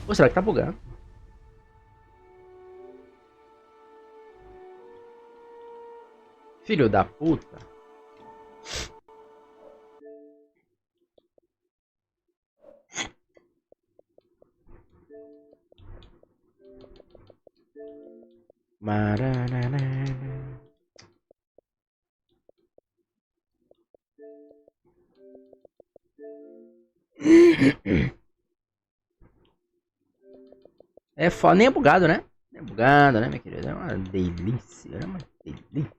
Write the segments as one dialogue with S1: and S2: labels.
S1: Ou será que tá bugando? Filho da puta. É foda, nem é bugado, né? Nem é bugado, né, minha querida? É uma delícia, é uma delícia.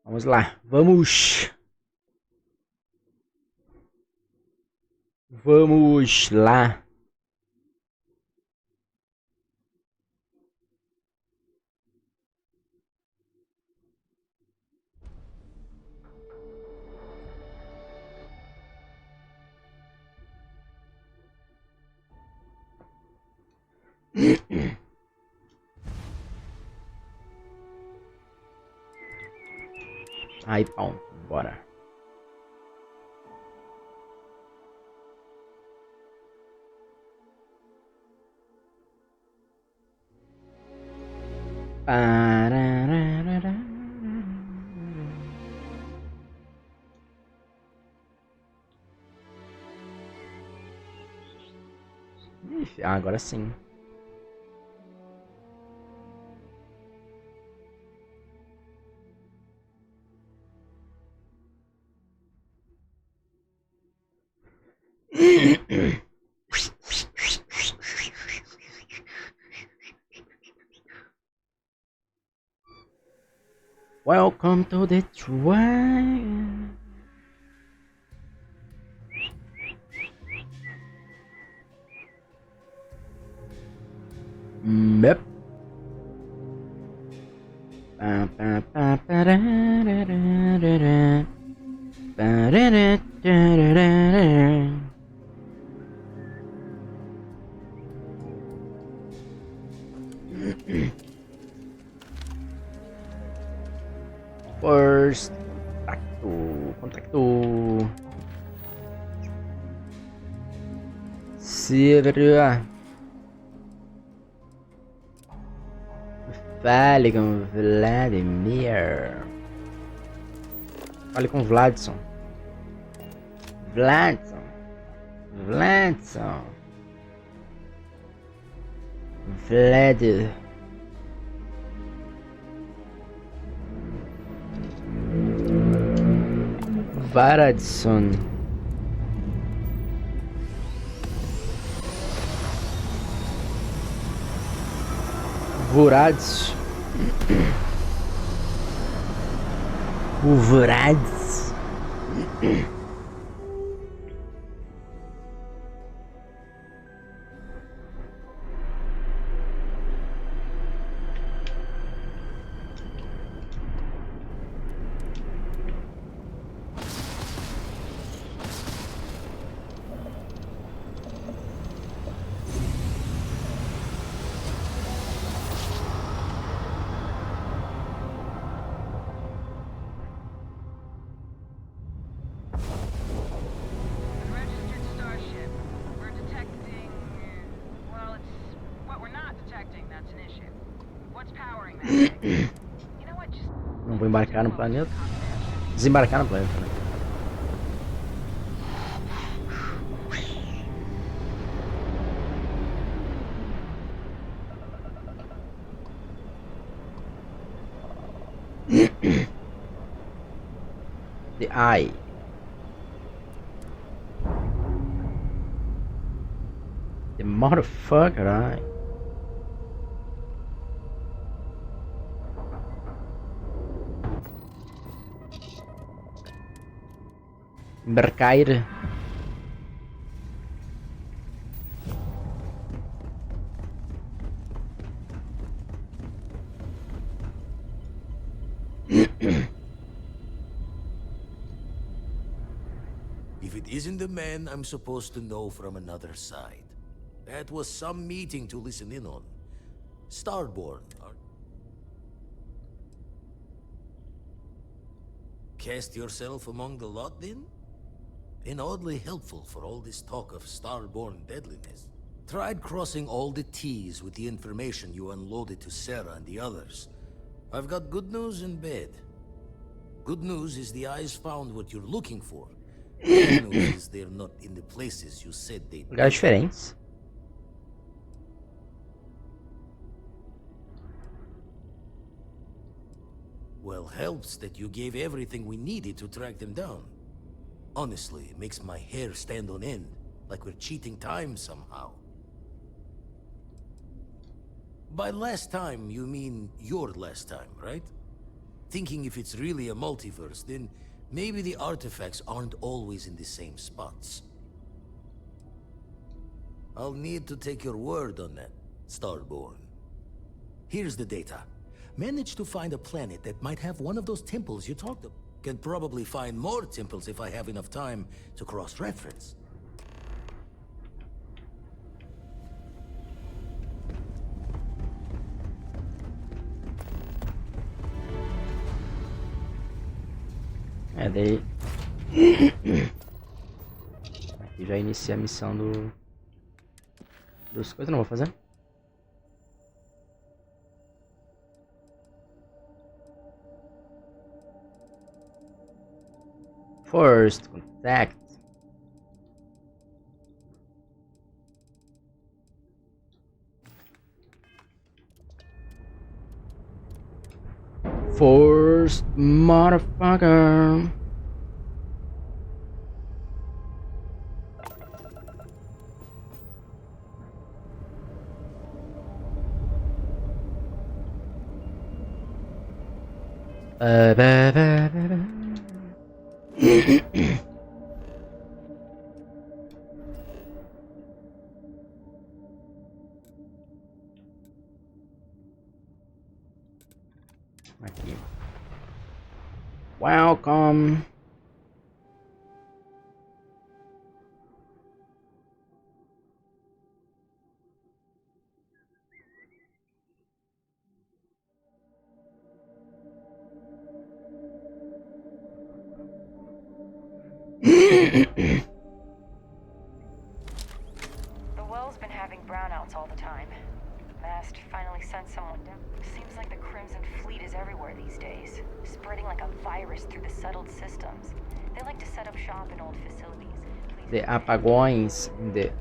S1: Vamos lá, vamos. Vamos lá. Aí, pau, bora. Ah, agora sim. Welcome to the tribe. Yep. First contracto. Sirva. Fale com Vladimir. Fale com Vladson. Vladson. Vladson. Vlad. Varadson. Vurads. O Vurads. Não vou embarcar no planeta. Desembarcar no planeta, né? The Eye. The motherfucker Eye. Embarcar.
S2: If it isn't the man I'm supposed to know from another side, That was some meeting to listen in on. Starborn. Cast yourself among the lot, then? Been oddly helpful for all this talk of Starborn deadliness. Tried crossing all the T's with the information you unloaded to Sarah and the others. I've got good news and bad. Good news is the eyes found what you're looking for. Bad news is they're not in the places you said they'd be.
S1: Lugares diferentes.
S2: Well, helps that you gave everything we needed to track them down. Honestly, it makes my hair stand on end, like we're cheating time somehow. By last time, you mean your last time, right? Thinking if it's really a multiverse, then maybe the artifacts aren't always in the same spots. I'll need to take your word on that, Starborn. Here's the data. Managed to find a planet that might have one of those temples you talked about. Can probably find more temples if I have enough time to cross-reference.
S1: É, daí... Aqui já inicia a missão dos coisas, não vou fazer. First contact. First motherfucker. Aqui. Welcome.
S3: The well's been having brownouts all the time. Mast finally sent someone down. Seems like the Crimson Fleet is everywhere these days, spreading like a virus through the settled systems. They like to set up shop in old facilities.
S1: De apagões de...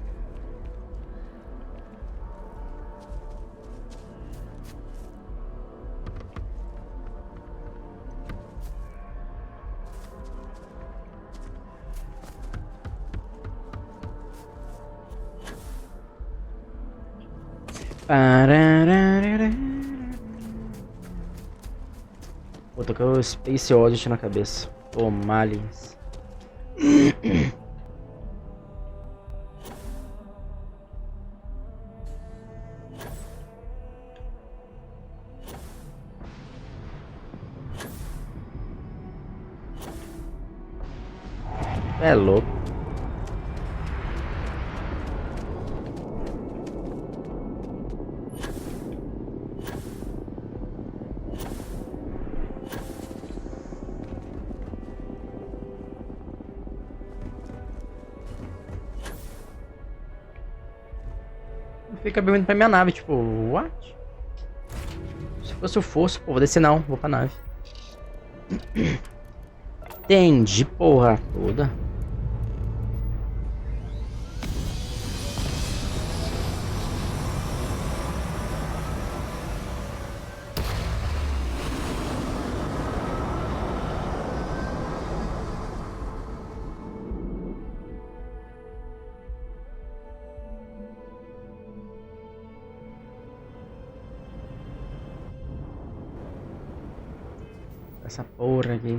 S1: Vou tocar o Space Oddity na cabeça. Ô, Malins. É louco. Fica bebendo pra minha nave, tipo, what? Se fosse o fosso, pô, vou descer não, vou pra nave. Entendi, porra toda. Essa porra aqui.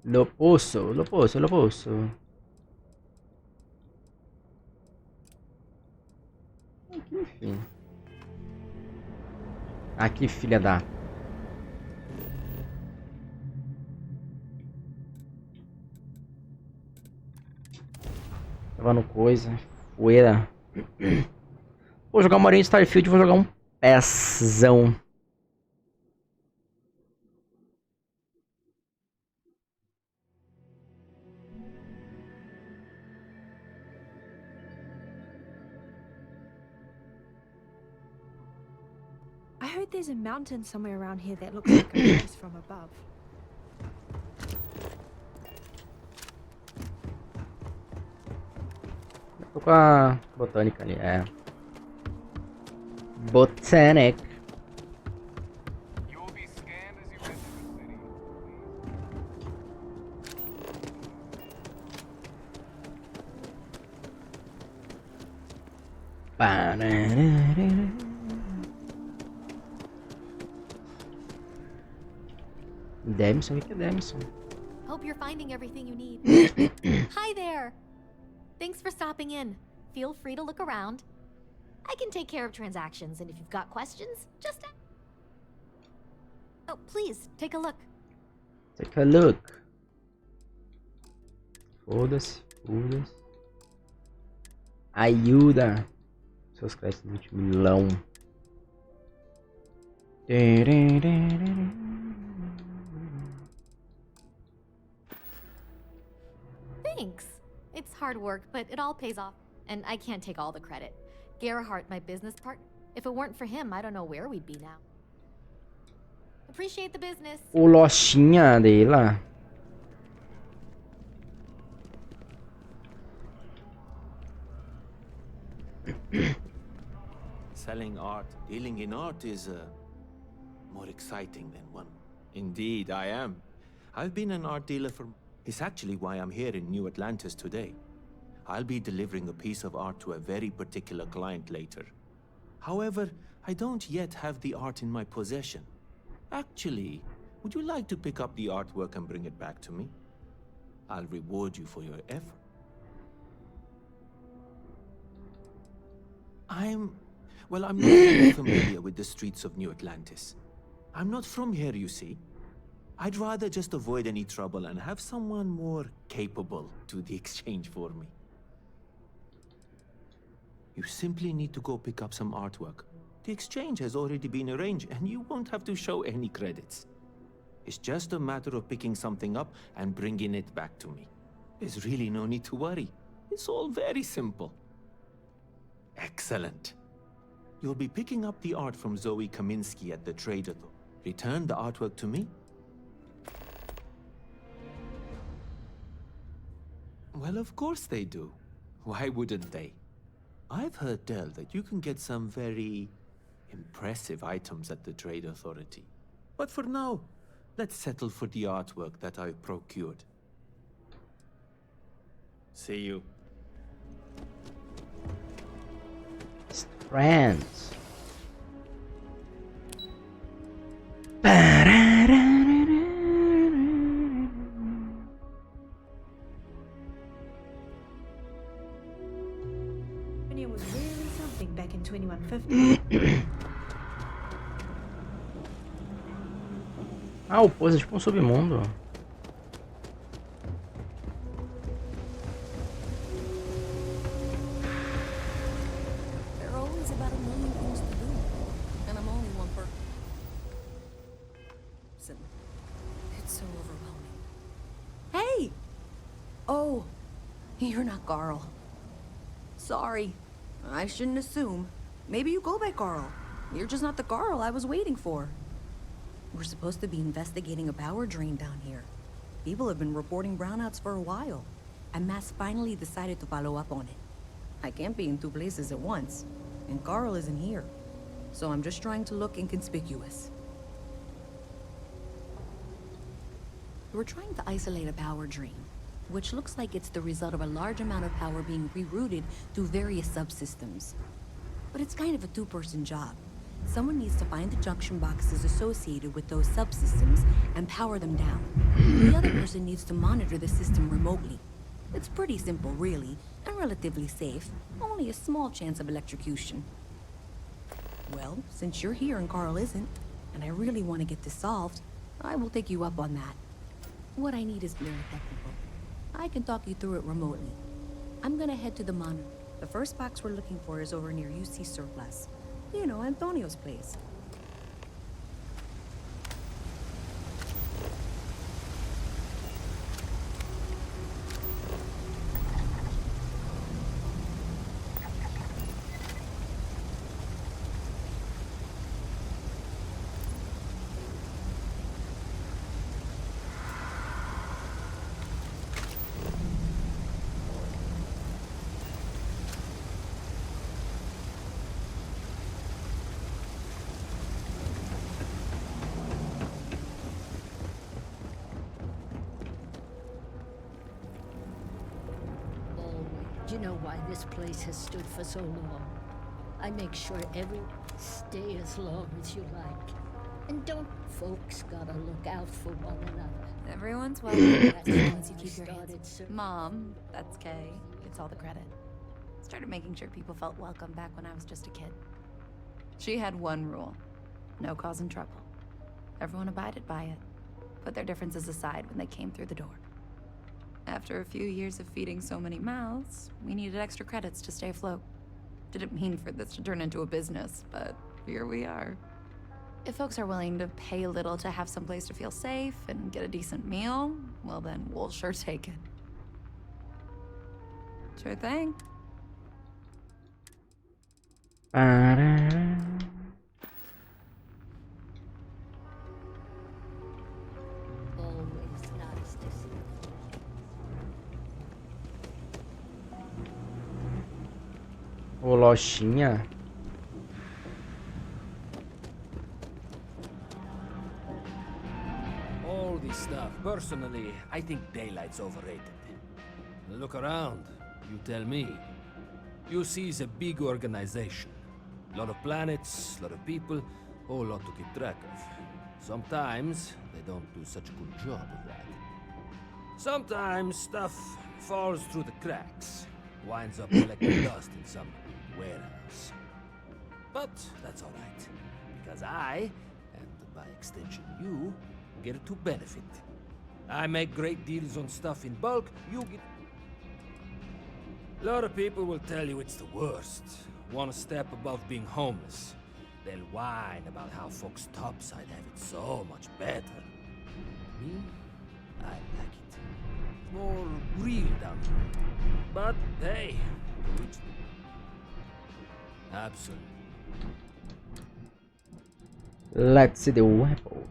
S1: Lo posso. Enfim. Aqui, filha da... Tava no coisa. poeira. Vou jogar uma horinha de Starfield e vou jogar um pezzão.
S4: I heard there's a mountain somewhere around here that looks like a place from above.
S1: Tô com a botânica ali, é. Botanic.
S5: You will be scanned as you enter the city.
S1: Demison, o que é Demison?
S6: Hope you're finding everything you need. Hi there! Thanks for stopping in. Feel free to look around. I can take care of transactions, and if you've got questions, just ask. Oh, please, take a look.
S1: Take a look. Foda-se, foda-se. Ajuda. Seus créditos de milão.
S6: Thanks. It's hard work, but it all pays off. And I can't take all the credit. Gerhardt, my business partner, if it weren't for him, I don't know where we'd be now. Appreciate the business.
S1: O lochinha dela.
S7: Selling art, dealing in art is more exciting than one. Indeed, I am. I've been an art dealer for... It's actually why I'm here in New Atlantis today. I'll be delivering a piece of art to a very particular client later. However, I don't yet have the art in my possession. Actually, would you like to pick up the artwork and bring it back to me? I'll reward you for your effort. I'm not really familiar with the streets of New Atlantis. I'm not from here, you see. I'd rather just avoid any trouble and have someone more capable do the exchange for me. You simply need to go pick up some artwork. The exchange has already been arranged, and you won't have to show any credits. It's just a matter of picking something up and bringing it back to me. There's really no need to worry. It's all very simple. Excellent. You'll be picking up the art from Zoe Kaminsky at the Trader. Return the artwork to me. Well, of course they do. Why wouldn't they? I've heard tell that you can get some very impressive items at the Trade Authority. But for now, let's settle for the artwork that I've procured. See you.
S1: Friends.
S4: It was really something back in 2150.
S1: Ah, o Pose é tipo um submundo.
S2: There are always about a million things to do, and I'm only one person. It's so overwhelming. Hey! Oh, you're not Carl. Sorry. I shouldn't assume. Maybe you go by Carl. You're just not the Carl I was waiting for. We're supposed to be investigating a power drain down here. People have been reporting brownouts for a while, and Mass finally decided to follow up on it. I can't be in two places at once, and Carl isn't here. So I'm just trying to look inconspicuous. We're trying to isolate a power drain, which looks like it's the result of a large amount of power being rerouted through various subsystems. But it's kind of a two-person job. Someone needs to find the junction boxes associated with those subsystems and power them down. The other person needs to monitor the system remotely. It's pretty simple, really, and relatively safe. Only a small chance of electrocution. Well, since you're here and Carl isn't, and I really want to get this solved, I will take you up on that. What I need is very technical. I can talk you through it remotely. I'm gonna head to the monitor.
S8: The first box we're looking for is over near UC Surplus. You know, Antonio's place.
S9: You know why this place has stood for so long. I make sure stay as long as you like. And don't folks gotta look out for one another.
S10: Everyone's welcome.
S9: That's
S10: As long
S9: why
S10: as you
S9: I
S10: keep your hands.
S9: started
S10: Mom, that's Kay, gets all the credit. Started making sure people felt welcome back when I was just a kid. She had one rule: no causing trouble. Everyone abided by it, put their differences aside when they came through the door. After a few years of feeding so many mouths, we needed extra credits to stay afloat. Didn't mean for this to turn into a business, but here we are. If folks are willing to pay a little to have some place to feel safe and get a decent meal, well then, we'll sure take it. Sure thing.
S9: Always nice to see you.
S1: Ô, lojinha.
S11: All this stuff, personally, I think daylight's overrated. Look around, you tell me. UC is a big organization. A lot of planets, a lot of people, whole lot to keep track of. Sometimes they don't do such a good job of that. Sometimes stuff falls through the cracks, winds up collecting dust in some warehouse. But that's alright, because I, and by extension you, get to benefit. I make great deals on stuff in bulk, you get... A lot of people will tell you it's the worst. Want a step above being homeless. They'll whine about how folks topside have it so much better. Me? I like it. More real down here. But hey, to each their- Absolutely.
S1: Let's see the weapons.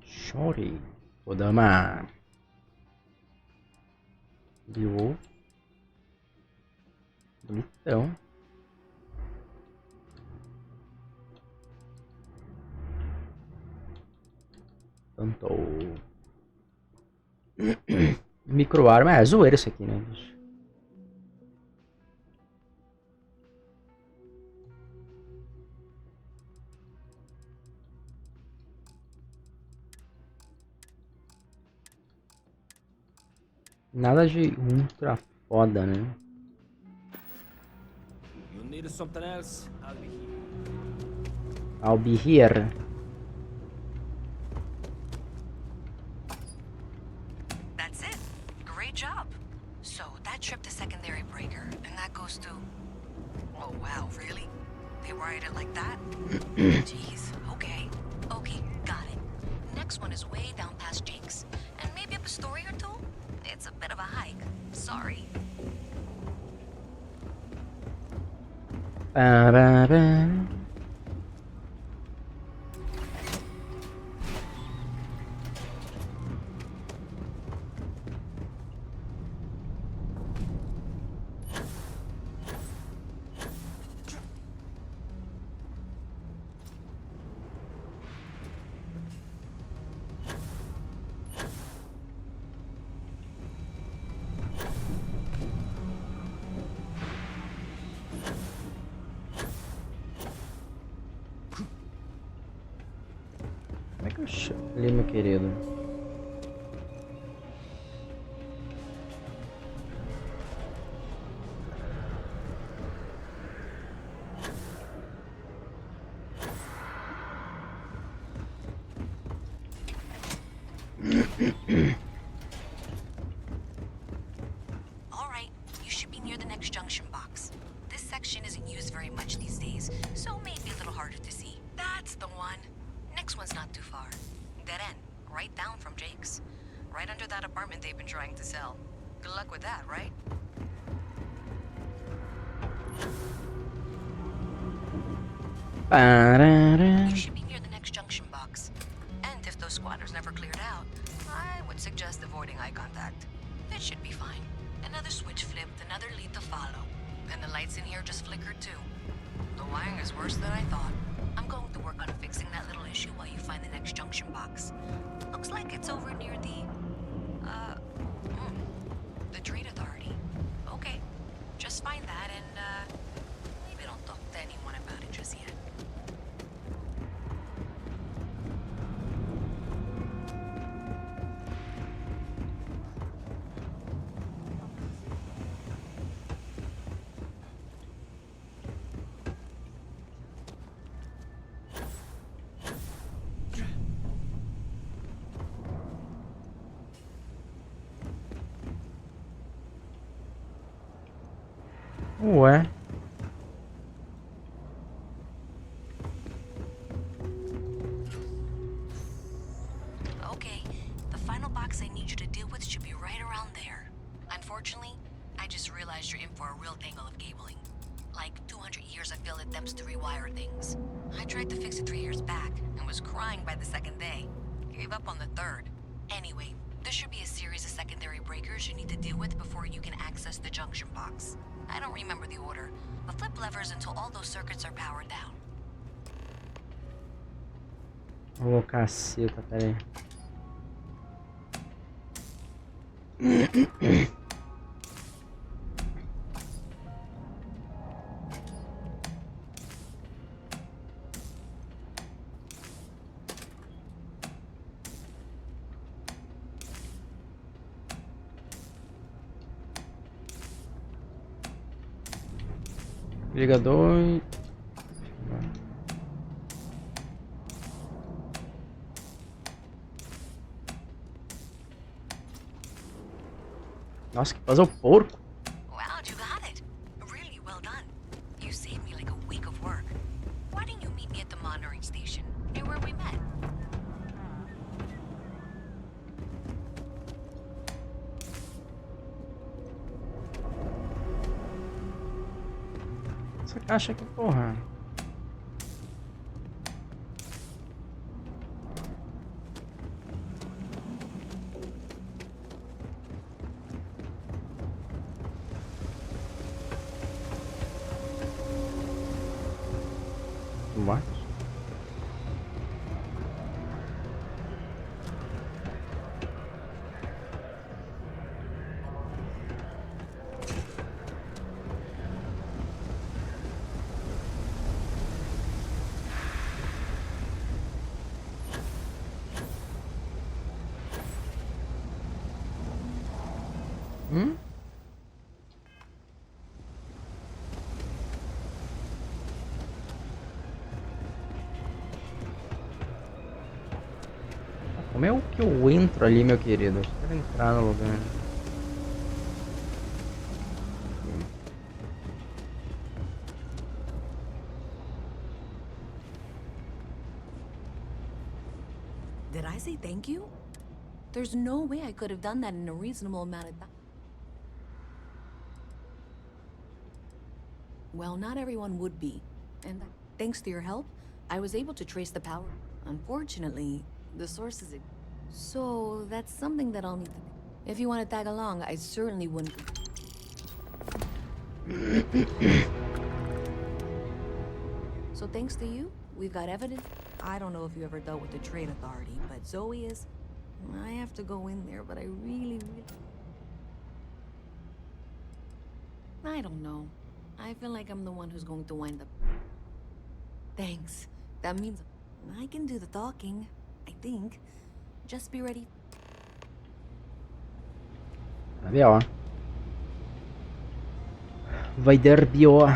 S1: Shorty. Vou dar uma... Viu? Bonitão. Tanto. Microarma, é zoeira isso aqui, né, bicho? Nada de ultra foda, né?
S11: You need something else? I'll be here.
S1: I'll be here.
S8: That's it. Great job. So that trip to secondary breaker, and that goes to... Oh wow, really? They wired it like that? Jeez, okay. Okay, got it. Next one is way down past Jake's. And maybe up a story or two? It's a bit of a hike. Sorry.
S1: Ba-ba-ba. Como é que eu chamo ali, meu querido?
S8: All right, you next junction box. This section isn't used very much these days, so maybe a little harder to see. That's the one. Next one's not too far. Dead end, right down from Jake's. Right under that apartment they've been trying to sell. Good luck with that, right? You should be near the next junction box. And if those squatters never cleared out, I would suggest avoiding eye contact. It should be fine. Another switch flipped, another lead to follow. And the lights in here just flickered too. The wiring is worse than I thought. I'm going to work on fixing that little issue while you find the next junction box. Looks like it's over near the Trade Authority. Okay, just find that and, maybe don't talk to anyone about it just yet.
S1: Ué.
S8: Okay, the final box I need you to deal with should be right around there. Unfortunately, I just realized you're in for a real tangle of cabling. Like 200 years of failed attempts to rewire things. I tried to fix it 3 years back and was crying by the second day. Gave up on the third. Anyway, there should be a series of secondary breakers you need to deal with before you can access the junction box. I don't remember the order, but flip levers until all those circuits are powered down.
S1: Ô, caceta, pera aí. Ligador. Nossa, que puzzle porco.
S8: Wow, you got it. Really well done. You saved me like a week of work. Why didn't you meet me at the monitoring station, near where we met?
S1: Essa caixa aqui, porra. What? Como é o que eu entro ali, meu querido? Eu quero entrar no lugar.
S8: Did I say thank you? There's no way I could have done that in a reasonable amount of time. Well, not everyone would be. And thanks to your help, I was able to trace the power. Unfortunately, the source is... So, that's something that I'll need to... If you want to tag along, I certainly wouldn't... So thanks to you, we've got evidence. I don't know if you ever dealt with the Trade Authority, but Zoe is... I have to go in there, but I really... I don't know. I feel like I'm the one who's going to wind up... Thanks. That means I can do the talking, I think. Just be ready.
S1: Vai ver, ó. Vai dar B.O.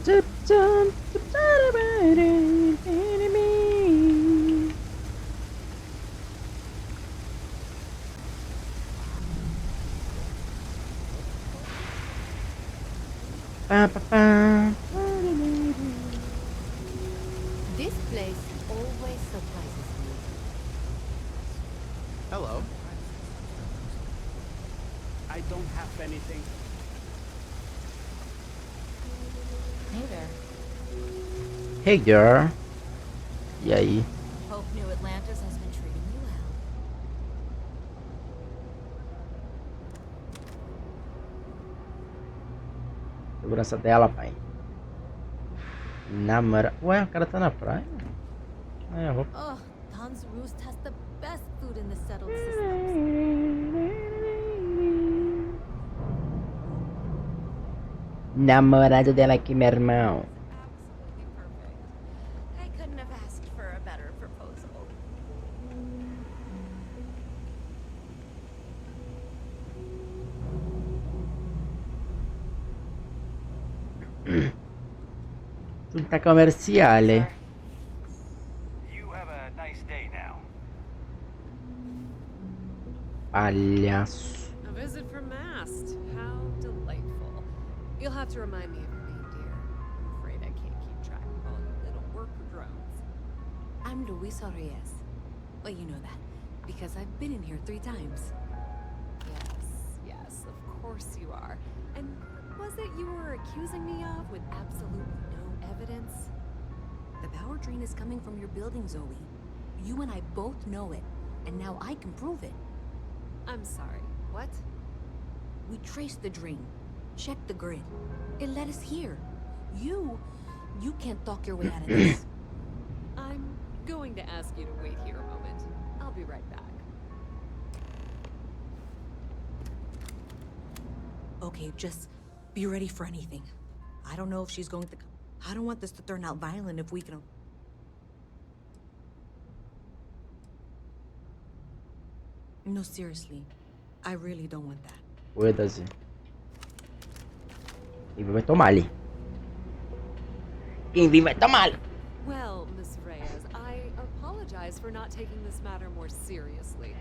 S6: This place always surprises me.
S12: Hello. I don't have anything.
S6: Hey there.
S1: Hey girl. E aí?
S6: Hope New Atlantis has been treating you well.
S1: Segurança dela, pai. Namora. Ué, o cara tá na praia? É, roupa.
S6: Oh, Khan's Roost has the best food in the settled systems.
S1: Namorado dela aqui, meu irmão.
S10: Absolutely perfect. I couldn't have asked for a better proposal.
S1: Tudo comerciale.
S5: You have a nice day now.
S1: Palhaço.
S13: A visit from Mast. How delightful. You'll have to remind me of your name, dear. I'm afraid I can't keep track of all you little worker drones.
S10: I'm Luisa Reyes. Well, you know that, because I've been in here 3 times.
S13: Yes, of course you are. And what was it you were accusing me of with absolutely no evidence?
S10: The power drain is coming from your building, Zoe. You and I both know it, and now I can prove it.
S13: I'm sorry, what?
S10: We traced the drain, checked the grid. It led us here. You can't talk your way out of this.
S13: I'm going to ask you to wait here a moment. I'll be right back.
S10: Okay, just be ready for anything. I don't know if she's going to... I don't want this to turn out violent if we can... No, seriously. I really don't want that.
S1: Cuida-se. Quem vai tomar ali. Quem vir vai tomar ali.
S13: Well, Miss Reyes, I apologize for not taking this matter more seriously.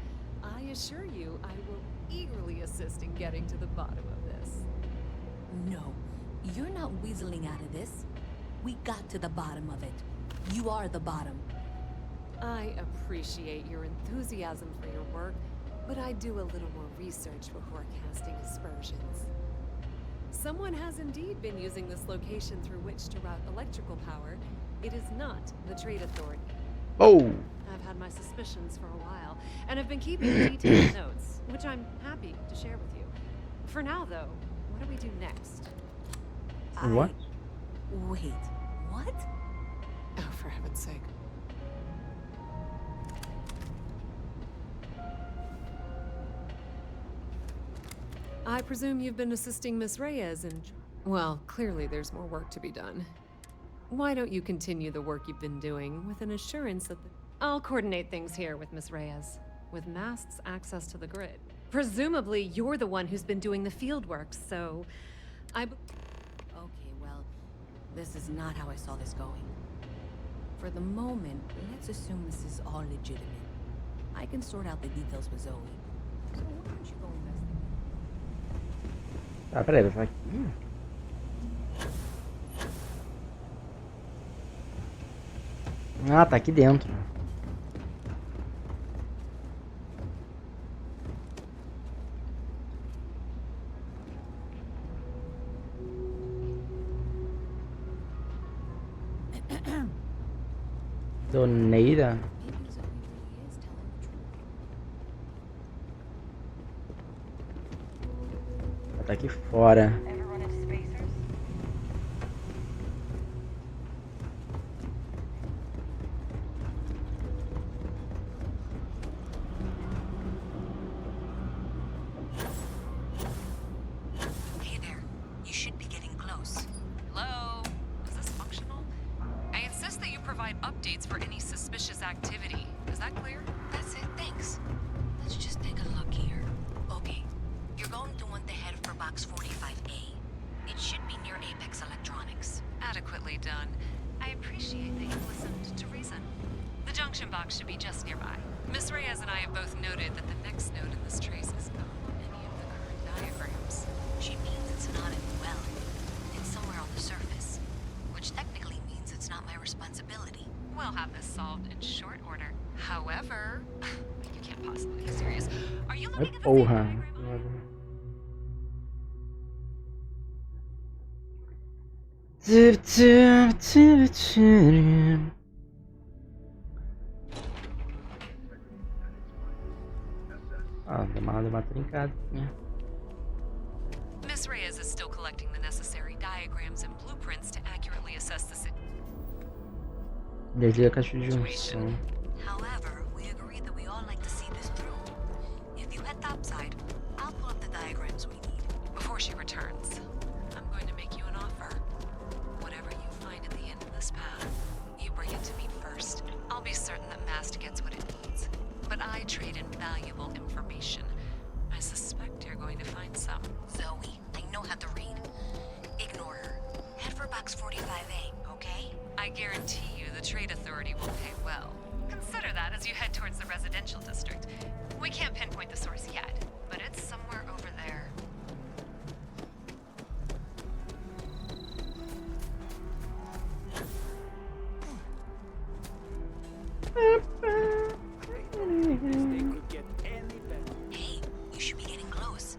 S13: I assure you I will eagerly assist in getting to the bottom of this.
S10: No, you're not weaseling out of this. We got to the bottom of it. You are the bottom.
S13: I appreciate your enthusiasm for your work, but I do a little more research before casting aspersions. Someone has indeed been using this location through which to route electrical power. It is not the Trade Authority.
S1: Oh!
S13: I've had my suspicions for a while, and have been keeping detailed notes, which I'm happy to share with you. For now, though, what do we do next?
S1: What?
S10: Wait, what?
S13: Oh, for heaven's sake. I presume you've been assisting Miss Reyes and... Well, clearly there's more work to be done. Why don't you continue the work you've been doing with an assurance that I'll coordinate things here with Miss Reyes, with Mast's access to the grid. Presumably, you're the one who's been doing the field work, so...
S10: Okay, well, this is not how I saw this going. For the moment, let's assume this is all legitimate. I can sort out the details with Zoe. So why don't you go investigate?
S1: Ah, peraí, vai falar aqui. Ah, tá aqui dentro. Doneira.
S10: Maybe Zoe really is telling the truth.
S1: Ela tá aqui fora.
S3: Ever run into spacers?
S8: Hey there. You should be getting close.
S13: Hello? Is this functional? I insist that you provide updates for any suspicious activity. Is that clear?
S8: That's it, thanks. Let's just take a look here. Okay, you're going to want to head for box 45A. It should be near Apex Electronics.
S13: At a
S8: done. I appreciate that you listened to reason. The junction box should be just nearby. Miss Reyes and I have both noted that the next node in this trace is not on any of the current diagrams.
S6: She means it's not in the well. It's somewhere on the surface. Which technically means it's not my responsibility.
S8: We'll have this solved in short order. However, you can't possibly be serious. Are you looking at the same diagram?
S1: Ah, deu uma trincada.
S8: Miss Reyes is still collecting the necessary diagrams and blueprints to accurately assess the
S1: Desliga a caixa de junção.
S6: However, we agreed that we all like to see this through. If you head topside, I'll pull up the diagrams we need.
S8: Before she returns, I'm going to make you an offer. Whatever you find at the end of this path, you bring it to me first. I'll be certain that Mast gets what it needs. But I trade in valuable information. I suspect you're going to find some.
S6: Zoe, I know how to read. Ignore her. Head for box 45A, okay?
S8: I guarantee you the Trade Authority will pay well. Consider that as you head towards the residential district. We can't pinpoint the source yet, but it's somewhere over there.
S6: Hey, you should be getting close.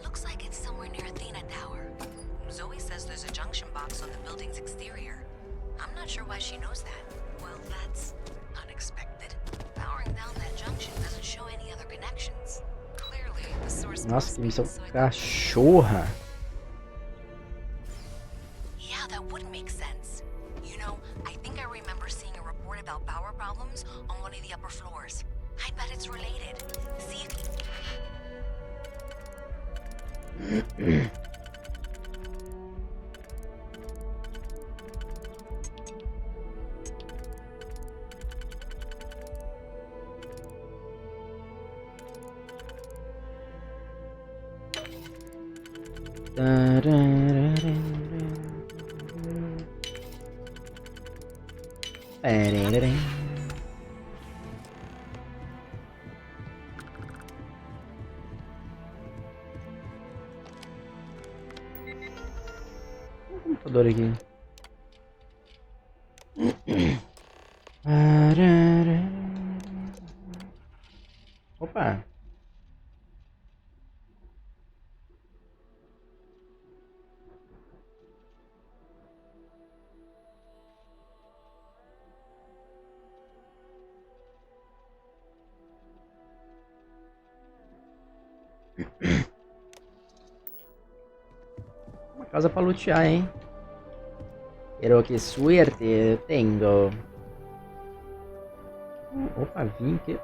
S6: Looks like it's somewhere near Athena Tower. Zoe says there's a junction box on the building's exterior. I'm not sure why she knows that. Well, that's unexpected. Powering down that junction doesn't show any other connections.
S8: Clearly, the source
S1: Nossa,
S8: must
S1: que
S8: be
S1: missão
S8: inside
S1: cachorra.
S6: Yeah, that would make sense. You know, I think I remember seeing a report about power problems on one of the upper floors. I bet it's related. See if
S1: Computador aqui. Opa. Uma casa pra lutear, hein? Pero que suerte tengo. Opa, vim aqui.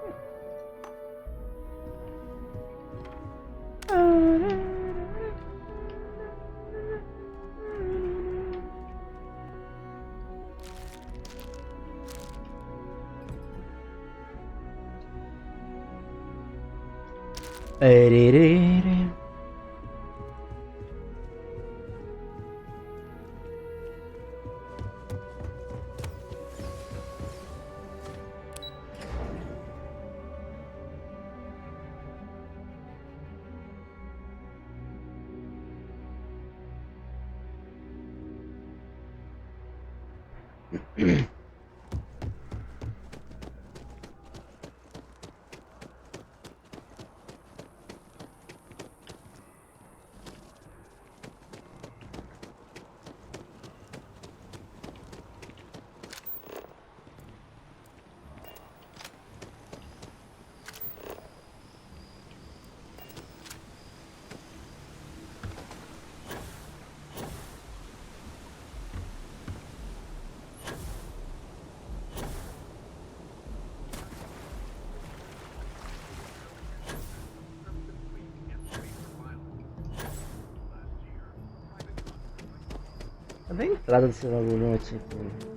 S1: Cadê a entrada desse lagonote aqui?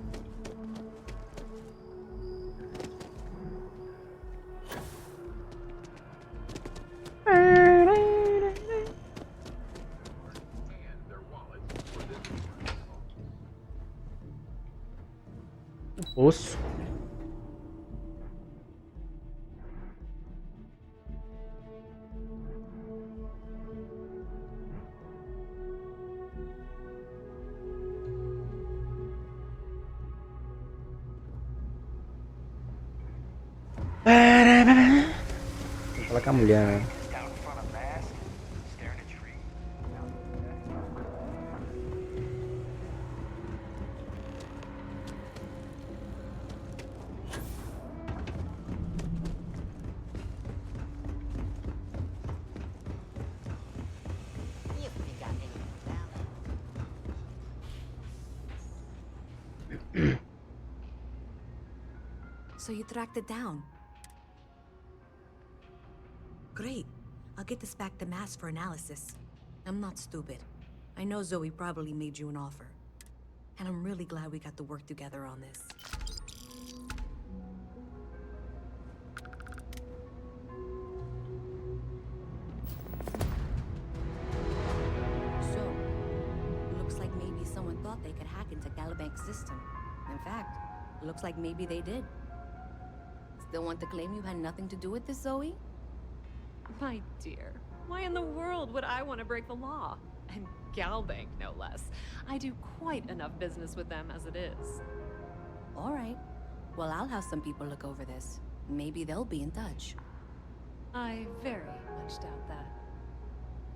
S1: O poço. Vou falar com a mulher, né?
S8: So you tracked it down. Great. I'll get this back to Mass for analysis. I'm not stupid. I know Zoe probably made you an offer. And I'm really glad we got to work together on this. So, looks like maybe someone thought they could hack into Galabank's system. In fact, looks like maybe they did. Still want to claim you had nothing to do with this, Zoe?
S13: My dear, why in the world would I want to break the law? And Galbank, no less. I do quite enough business with them as it is.
S8: All right. Well, I'll have some people look over this. Maybe they'll be in touch.
S13: I very much doubt that.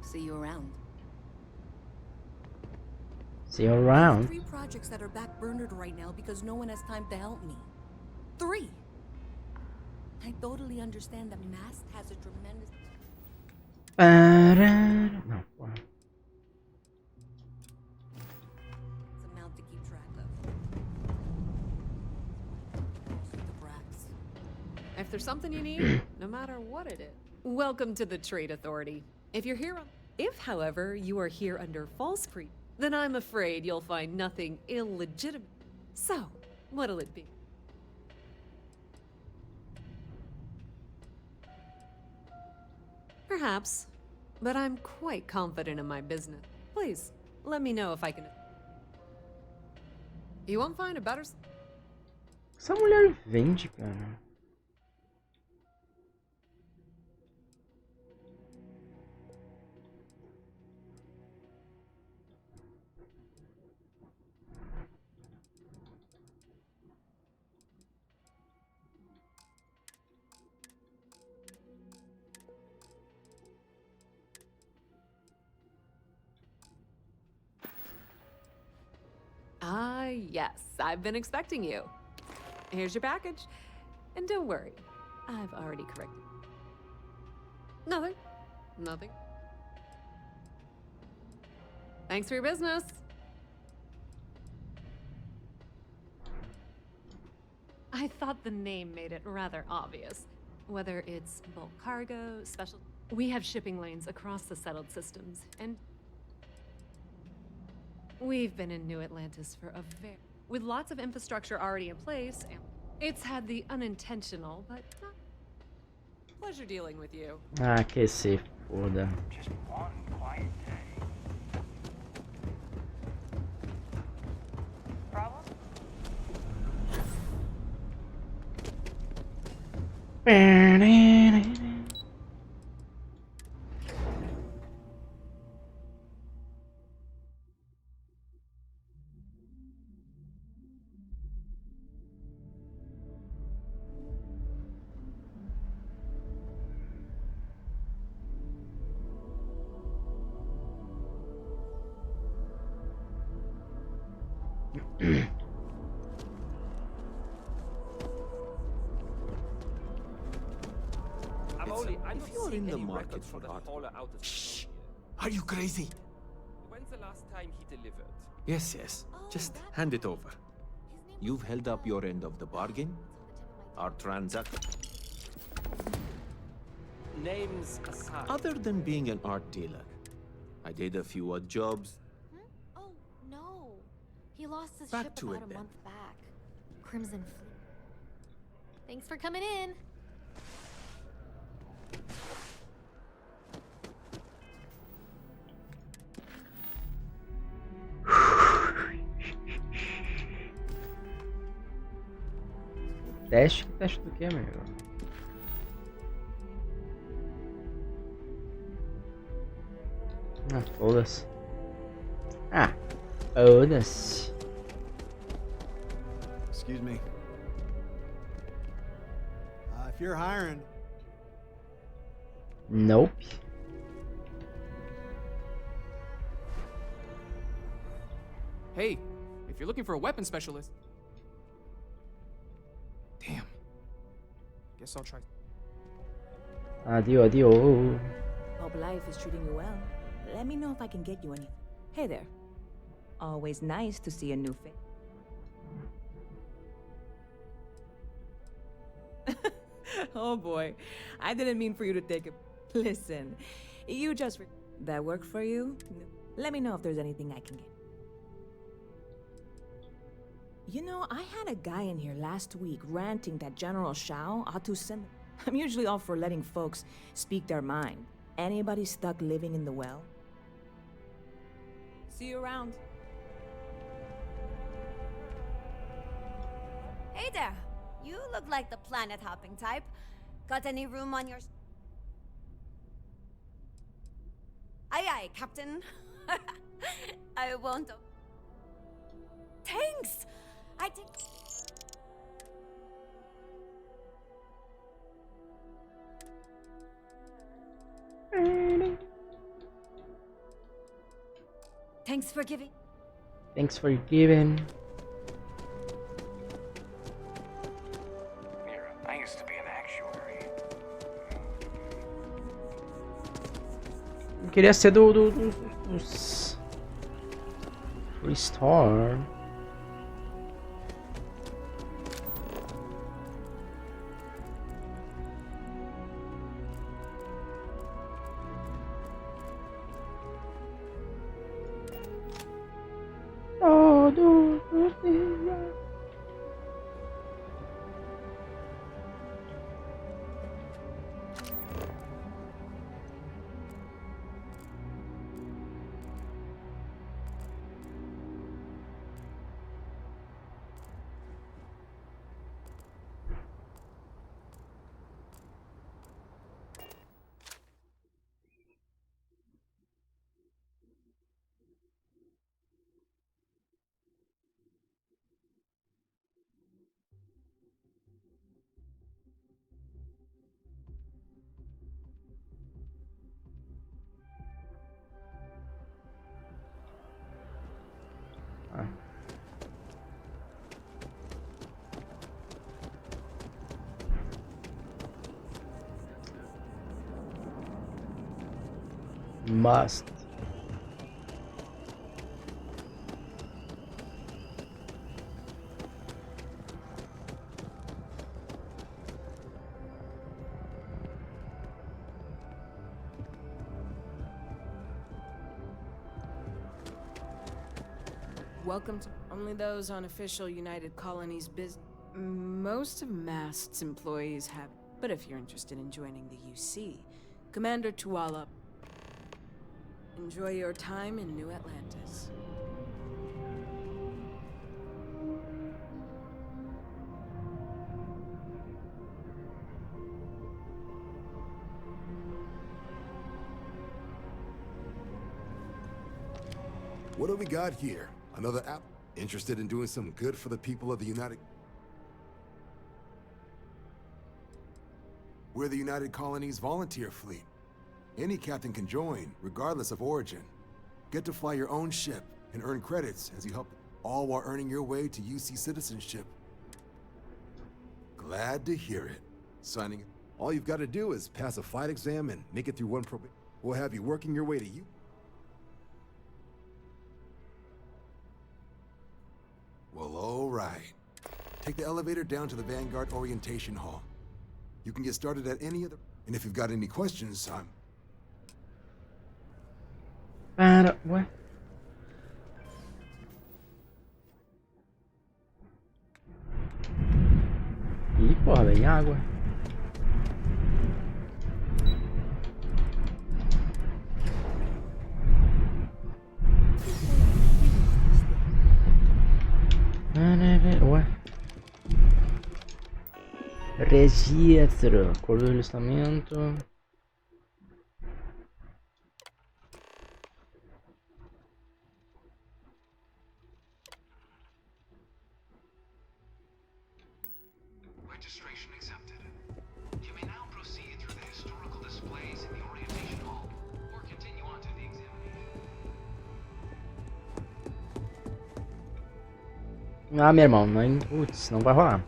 S8: See you around.
S1: See you around.
S8: 3 projects that are backburnered right now because no one has time to help me. 3! I totally understand that Mast has a tremendous...
S1: No, wow.
S8: It's amount to keep track of. Also the brats.
S13: If there's something you need, no matter what it is. Welcome to the Trade Authority. If you're here If, however, you are here under false then I'm afraid you'll find nothing illegitimate. So, what'll it be? Perhaps, but I'm quite confident in my business. Please, let me know if I can... You won't find a better...
S1: Essa mulher vende, cara.
S13: Ah, yes, I've been expecting you. Here's your package. And don't worry, I've already corrected. Nothing. Nothing. Thanks for your business. I thought the name made it rather obvious. Whether it's bulk cargo, special... We have shipping lanes across the settled systems, and... We've been in New Atlantis for a very... With lots of infrastructure already in place, and it's had the unintentional, but not... Pleasure dealing with you.
S1: Ah, que se foda.
S5: Just one quiet day.
S3: Problem?
S7: If you're in the market for art... Shh! Are you crazy?
S12: When's the last time he delivered?
S7: Yes, yes. Just hand it over. You've held up your end of the bargain. Our transaction...
S12: Names aside.
S7: Other than being an art dealer, I did a few odd jobs.
S6: Oh, no. He lost his
S7: Back
S6: ship
S7: to
S6: about
S7: it,
S6: a
S7: then.
S6: month back. Crimson Fleet. Thanks for coming in.
S1: Teste? Que teste do que, meu amigo? Ah, foda-se. Ah, foda-se.
S14: Excuse me. If you're hiring...
S1: Nope.
S15: Hey, if you're looking for a weapon specialist... Damn. Guess I'll try...
S1: Adiós, adiós.
S16: Hope life is treating you well. Let me know if I can get you any. Hey there. Always nice to see a new face. Oh boy, I didn't mean for you to take it. Listen, you just... That work for you? Let me know if there's anything I can get. You know, I had a guy in here last week ranting that General Shao ought to send... I'm usually all for letting folks speak their mind. Anybody stuck living in the well? See you around.
S17: Hey there. You look like the planet-hopping type. Got any room on your... Aye aye, Captain. I won't... Thanks! I think... Thanks for giving.
S1: Thanks for giving.
S5: I used to be an actuary.
S1: Eu queria ser dos Restore. Todos os dias. Must.
S16: Welcome to... Only those on official United Colonies business. Most of Mast's employees have... But if you're interested in joining the UC, Commander Tuala... Enjoy your time in New Atlantis.
S18: What do we got here? Another app? Interested in doing some good for the people of the United... We're the United Colonies Volunteer Fleet. Any captain can join, regardless of origin. Get to fly your own ship and earn credits as you help, all while earning your way to UC citizenship. Glad to hear it. Signing it. All you've got to do is pass a flight exam and make it through one probation. We'll have you working your way to you. Well, all right. Take the elevator down to the Vanguard Orientation Hall. You can get started at any other... And if you've got any questions,
S1: Ué? Ih, porra, vem água. Ué? Registro. Acordo do listamento.
S19: Registration accepted. You may now proceed through the historical displays in the orientation hall, or continue on to the examination.
S1: Ah, meu irmão, não, putz, não vai rolar.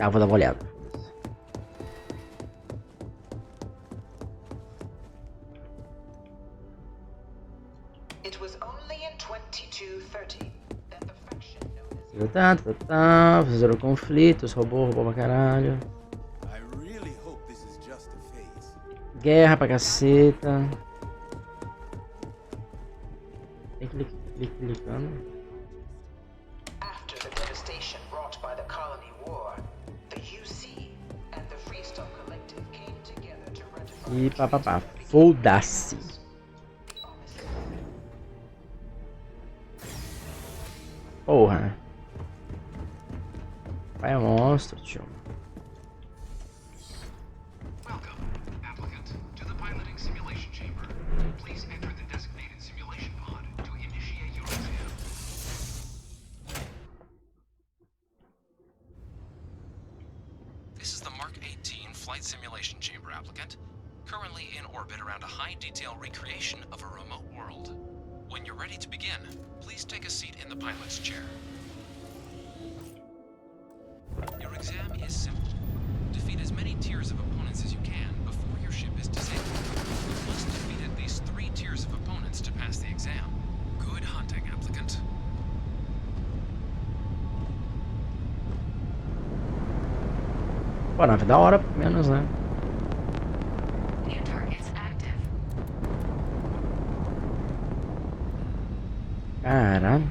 S1: Ah, vou dar uma olhada.
S19: It was only in 2230 that the faction
S1: Fizeram conflitos, roubou pra caralho.
S18: I really hope this is just a phase.
S1: Guerra pra caceta. Tem que clicando.
S19: After the devastation brought by the colony war, the UC and the Freestone Collective came together to ratify
S1: E papapá. Foda-se. Porra. Pai monstro, tio.
S19: Welcome, applicant, to the piloting simulation chamber. Please enter the designated simulation pod to initiate your exam. This is the Mark 18 flight simulation chamber, applicant. Currently in orbit around a high-detail recreation of a remote world. When you're ready to begin, please take a seat in the pilot's chair. Your exam is simple. Defeat as many tiers of opponents as you can before your ship is disabled. You must defeat at least 3 tiers of opponents to pass the exam. Good hunting, applicant.
S1: Pô, nave da hora, menos, né?
S19: New targets active.
S1: Caralho.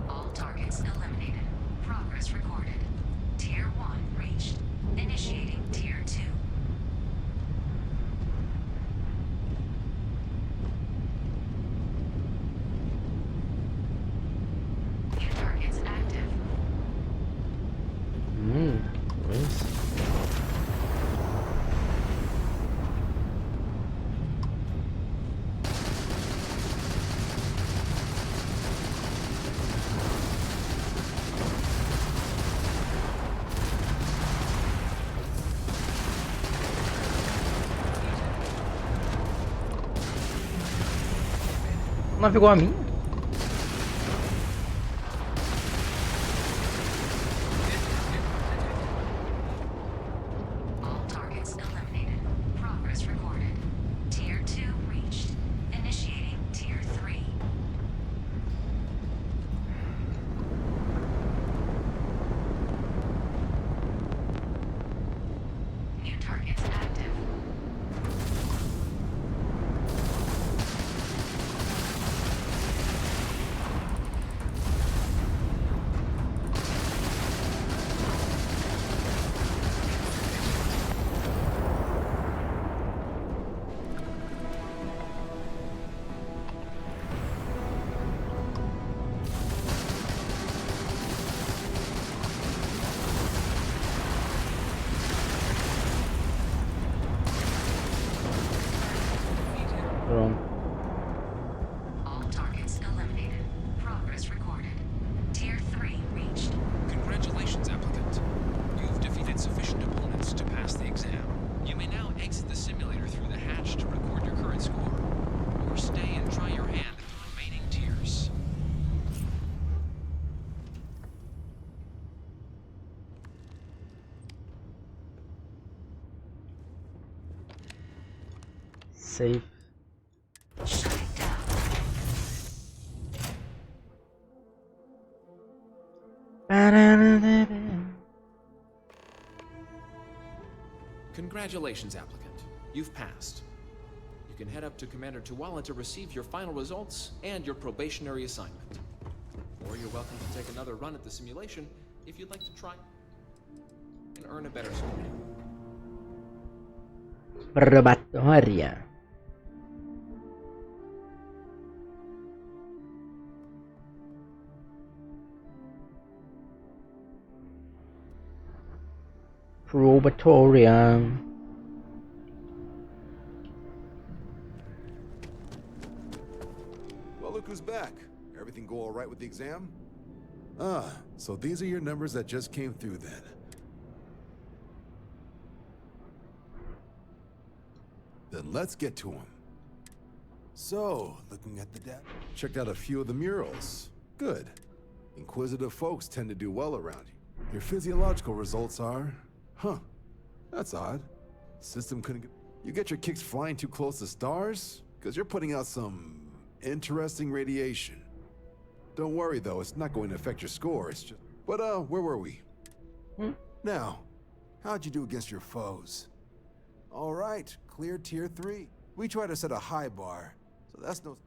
S19: All targets eliminated. Progress recorded. Tier 1 reached. Initiating Tier 2. New targets active.
S1: Pois. Navegou a mim?
S19: All targets eliminated. Progress recorded. Tier 2 reached. Initiating Tier 3. New targets active.
S1: Pronto.
S19: All targets eliminated. Progress recorded. Tier 3 reached. Congratulations, applicant. You've defeated sufficient opponents to pass the exam. You may now exit the simulator through the hatch to record your current score, or stay and try your hand at the remaining tiers.
S1: Save.
S15: Congratulations, applicant.
S19: You've passed. You can head up to Commander Tuala to receive your final results and your probationary assignment. Or you're welcome to take another run at the simulation if you'd like to try and earn a better score.
S1: Probatoria. Probatoria.
S18: Well, look who's back. Everything go all right with the exam? Ah, so these are your numbers that just came through then. Then let's get to them. So, looking at the data, checked out a few of the murals. Good. Inquisitive folks tend to do well around you. Your physiological results are... Huh. That's odd. System couldn't get... You get your kicks flying too close to stars? Because you're putting out some... interesting radiation. Don't worry, though. It's not going to affect your score. It's just... But, where were we? Now, how'd you do against your foes? All right, clear tier 3. We try to set a high bar, so that's no...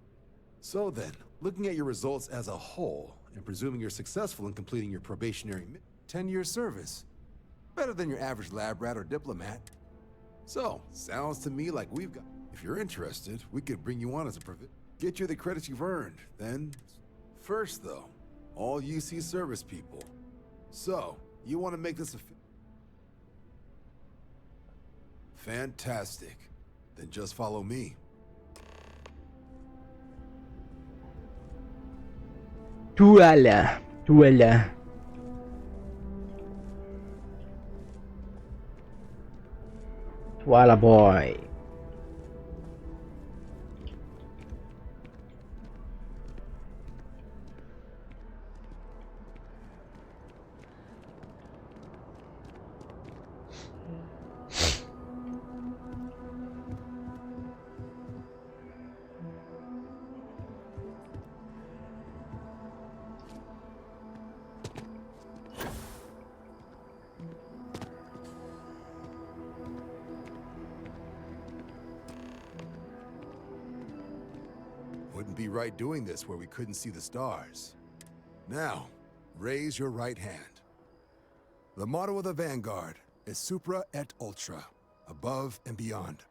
S18: So then, looking at your results as a whole, and presuming you're successful in completing your probationary 10-year service. Better than your average lab rat or diplomat. So, sounds to me like we've got... If you're interested, we could bring you on as a get you the credits you've earned, then... First, though, all UC service people. So, you want to make this a... Fantastic. Then just follow me.
S1: Tuala. Tuala. Tuala boy.
S18: Wouldn't be right doing this where we couldn't see the stars. Now, raise your right hand. The motto of the Vanguard is Supra et Ultra, above and beyond.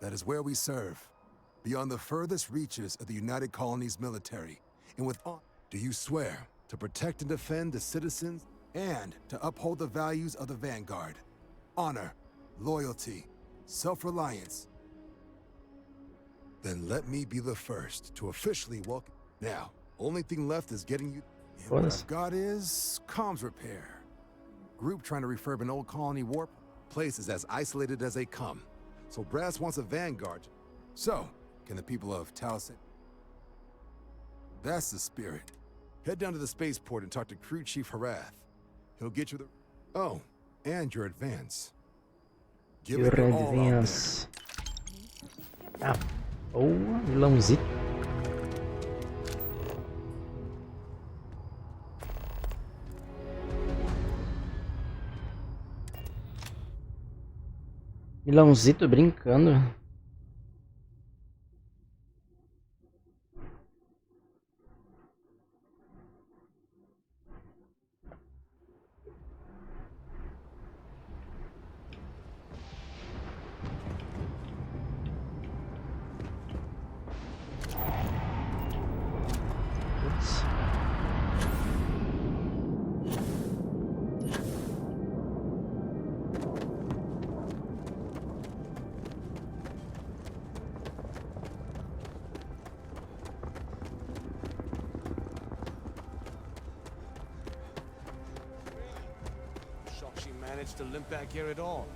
S18: That is where we serve, beyond the furthest reaches of the United Colonies military, and with honor. Do you swear to protect and defend the citizens and to uphold the values of the Vanguard? Honor, loyalty, self-reliance. Then let me be the first to officially welcome. Now, only thing left is getting you. And what I've got is comms repair. Group trying to refurb an old colony warp. Place is as isolated as they come. So Brass wants a vanguard. So, can the people of Taliesin... That's the spirit. Head down to the spaceport and talk to Crew Chief Harath. He'll get you the... Oh, and your advance. Give
S1: Your
S18: it your all out there.
S1: advance. Ah, boa, vilãozito. Vilãozito brincando.
S14: Shocked she managed to limp back here at all.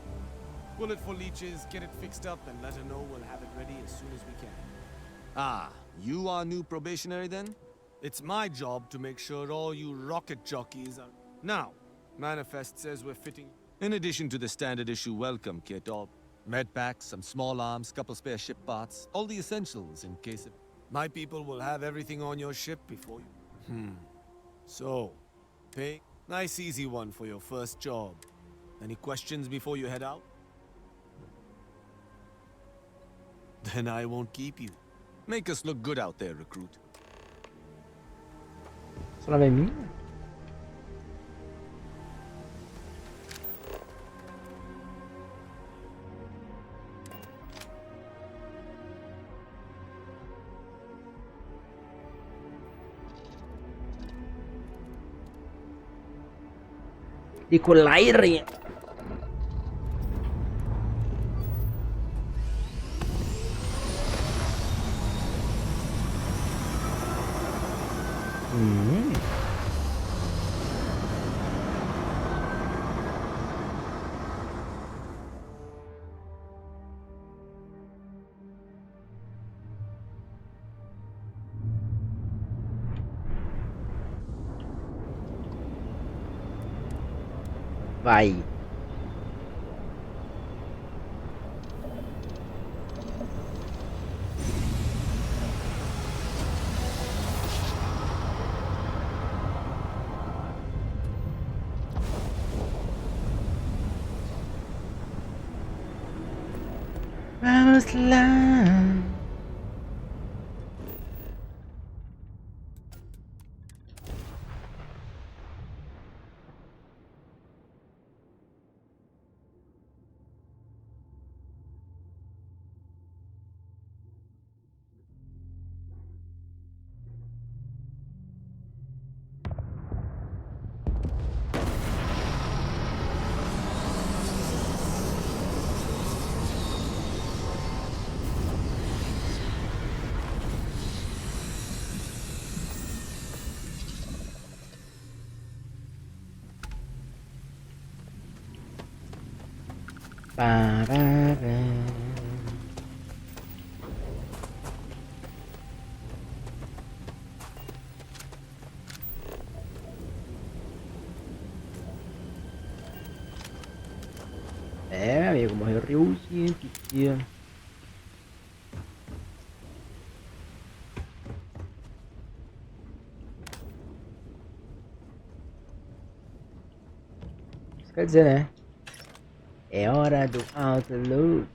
S14: Bullet for leeches, get it fixed up, and let her know we'll have it ready as soon as we can.
S20: Ah, you are new probationary then?
S14: It's my job to make sure all you rocket jockeys are... Now, Manifest says we're fitting...
S20: In addition to the standard issue welcome kit, all med packs, some small arms, couple spare ship parts, all the essentials in case of...
S14: My people will have everything on your ship before you... So, pay... Nice easy one for your first job. Any questions before you head out? Then I won't keep you.
S20: Make us look good out there, recruit.
S1: Essa nave é minha? Nicolaire. Vai. Vamos lá. Parará. É, amigo, morreu Ryuji, que isso quer dizer, né? É hora do autoload.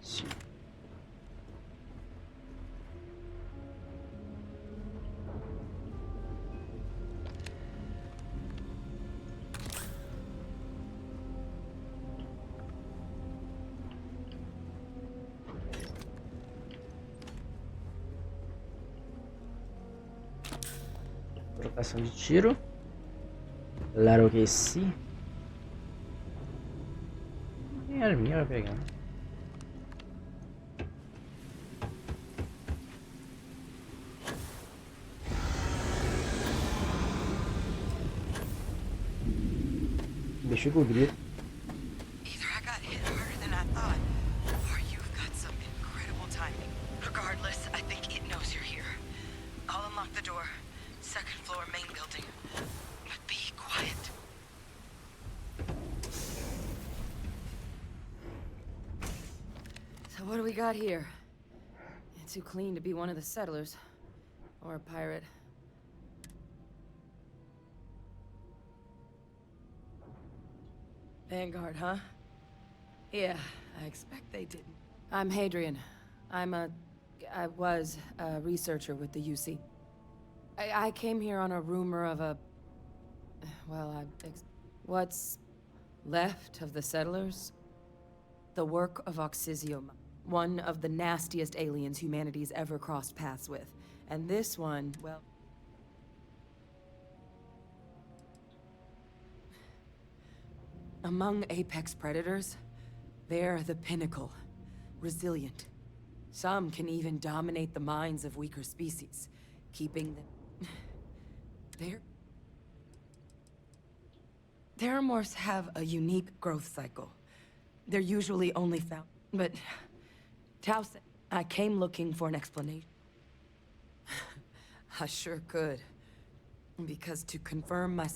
S1: Trocação de tiro. Claro que sim. Tem arminha pra pegar. Deixa eu grito.
S8: Either I got hit harder than I thought, or you've got some incredible timing. Regardless, I think it knows you're here. I'll unlock the door. Second floor, main building. But be quiet.
S16: So what do we got here? It's too clean to be one of the settlers. Or a pirate. Vanguard, huh? Yeah, I expect they didn't. I'm Hadrian. I was a researcher with the UC. I came here on a rumor of a... Well, what's left of the settlers? The work of Oxysio, one of the nastiest aliens humanity's ever crossed paths with. And this one, well... Among apex predators, they're the pinnacle. Resilient. Some can even dominate the minds of weaker species, keeping them... Terramorphs have a unique growth cycle. They're usually only found... But... Tao said I came looking for an explanation. I sure could. Because to confirm my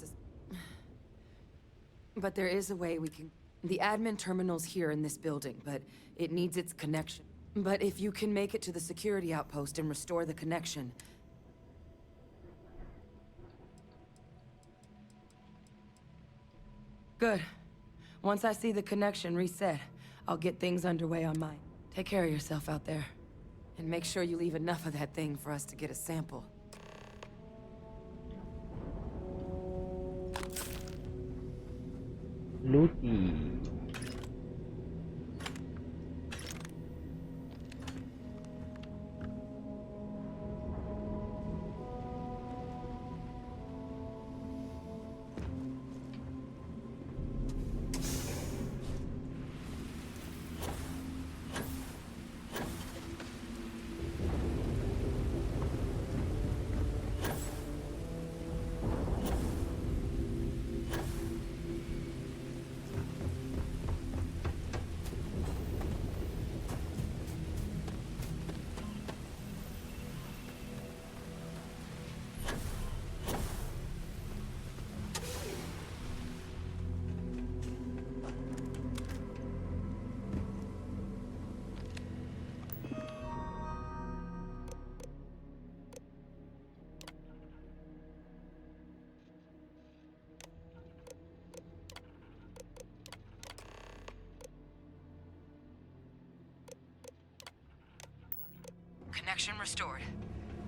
S16: But there is a way we can... The admin terminal's here in this building, but it needs its connection. But if you can make it to the security outpost and restore the connection... Good. Once I see the connection reset, I'll get things underway on mine. Take care of yourself out there.
S21: And make sure you leave enough of that thing for us to get a sample.
S1: Luti.
S8: Connection restored.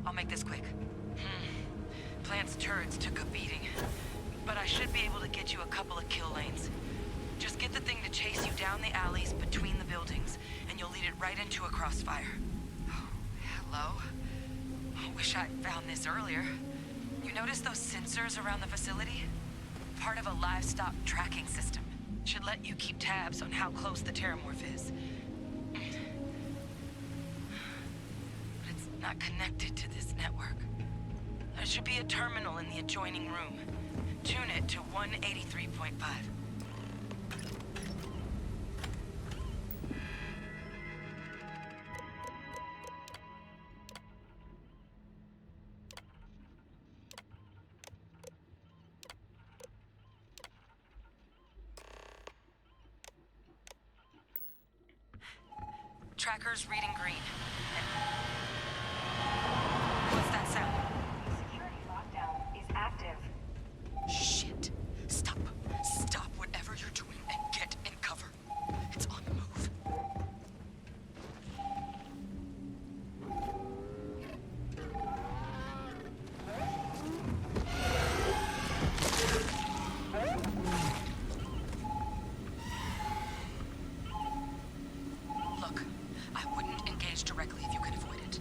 S8: I'll make this quick. Plant's turrets took a beating, but I should be able to get you a couple of kill lanes. Just get the thing to chase you down the alleys between the buildings, and you'll lead it right into a crossfire. Oh, hello? Wish I'd found this earlier. You notice those sensors around the facility? Part of a livestock tracking system. Should let you keep tabs on how close the Terramorph is. Not connected to this network. There should be a terminal in the adjoining room. Tune it to 183.5. Tracker's reading green. What's that sound?
S3: Security lockdown is active.
S8: Shit. Stop. Stop whatever you're doing and get in cover. It's on the move. Look, I wouldn't engage directly if you could avoid it.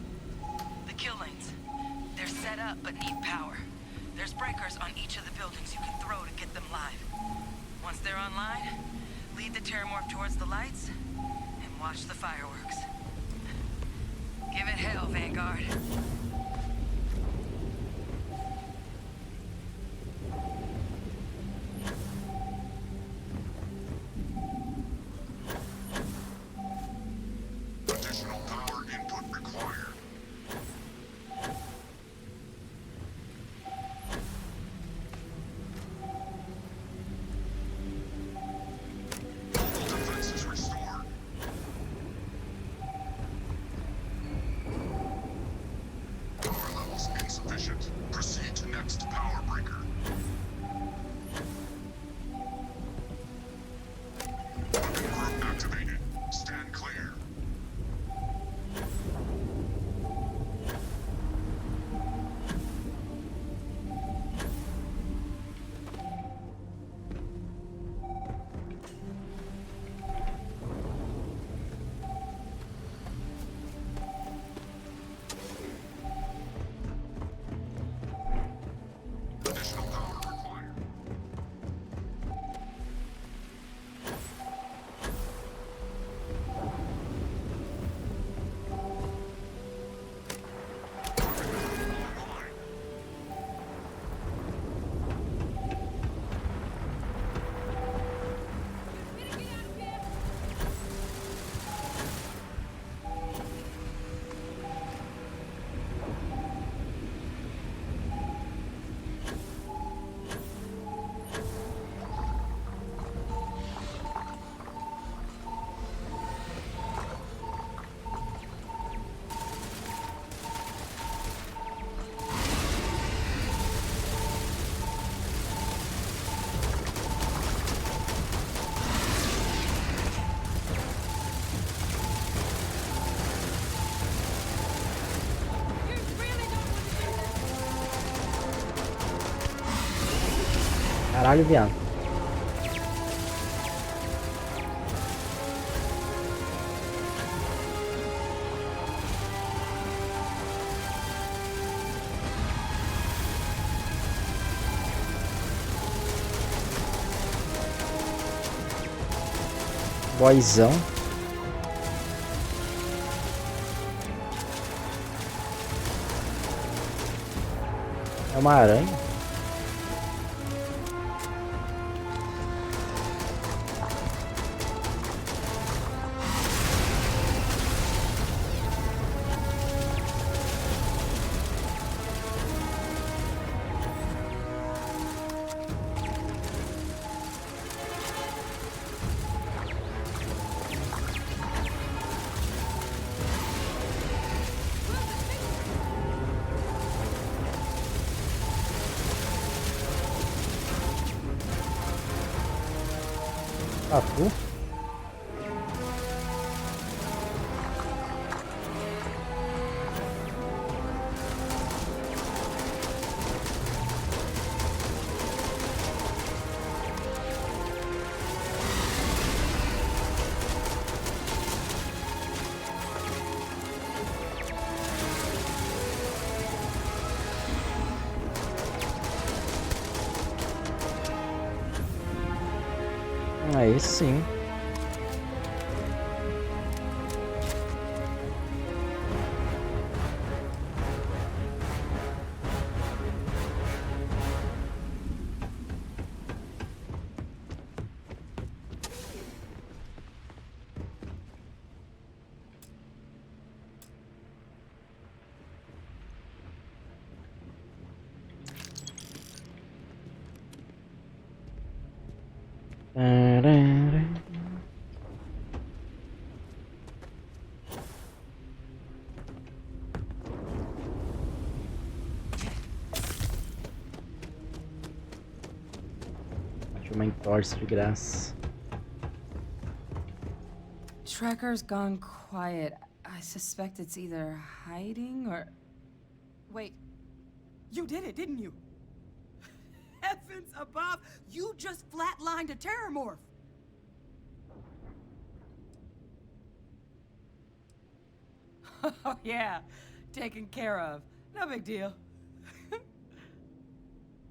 S8: The kill lanes. They're set up but need power. There's breakers on each of the buildings you can throw to get them live. Once they're online, lead the Terramorph towards the lights and watch the fireworks. Give it hell, Vanguard.
S22: Additional power input required. Defenses restored.
S8: Look,
S1: Caralho, viado. Boizão. É uma aranha? Tatu? Aí sim. Uma entorse de graça.
S10: Tracker's gone quiet. I suspect it's either hiding or...
S2: Wait. You did it, didn't you? Heavens above! You just flatlined a Terramorph! Oh, yeah. Taken care of. No big deal.